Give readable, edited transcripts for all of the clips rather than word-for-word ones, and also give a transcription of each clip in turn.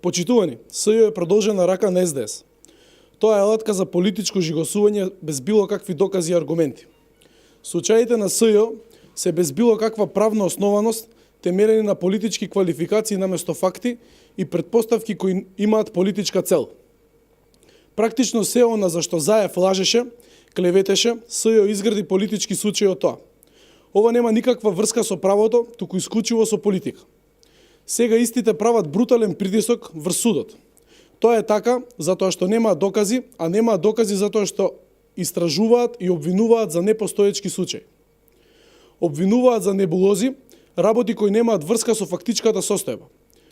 Почитувани, СЈО е продолжена рака на СДС. Тоа е алатка за политичко жигосување без било какви докази и аргументи. Случаите на СЈО се без било каква правна основаност, темелени на политички квалификации наместо факти и предпоставки кои имаат политичка цел. Практично се она за што Заев лажеше, клеветеше, СЈО изгради политички случаи од тоа. Ова нема никаква врска со правото, туку исклучиво со политика. Сега истите прават брутален притисок врз судот. Тоа е така затоа што немаат докази, а немаат докази затоа што истражуваат и обвинуваат за непостоечки случаи. Обвинуваат за небулози, работи кои немаат врска со фактичката состојба.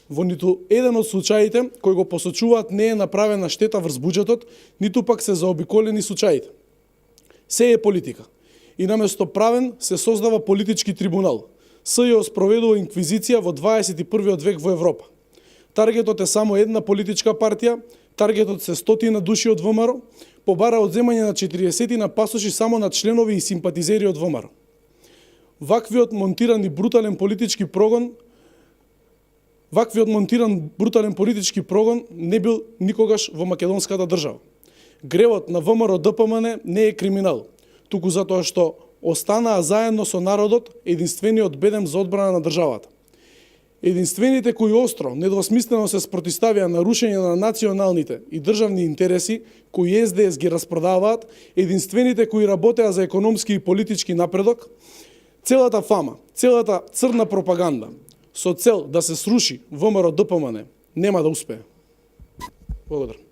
Во ниту еден од случаите кои го посочуваат не е направена штета врз буџетот, ниту пак се заобиколени случаите. Се е политика. И наместо правен се создава политички трибунал. СЈО спроведува инквизиција во 21. век во Европа. Таргетот е само една политичка партија, таргетот се стотина души од ВМРО, побара одземање на 40 на пасоши само на членови и симпатизери од ВМРО. Ваквиот монтиран брутален политички прогон не бил никогаш во македонската држава. Гревот на ВМРО ДПМН не е криминал, туку затоа што останаа заедно со народот единствениот бедем за одбрана на државата. Единствените кои остро, недвосмислено се спротивставија на рушење на националните и државни интереси, кои СДС ги распродаваат, единствените кои работеа за економски и политички напредок, целата фама, целата црна пропаганда, со цел да се сруши ВМРО ДПМН, нема да успее. Благодарам.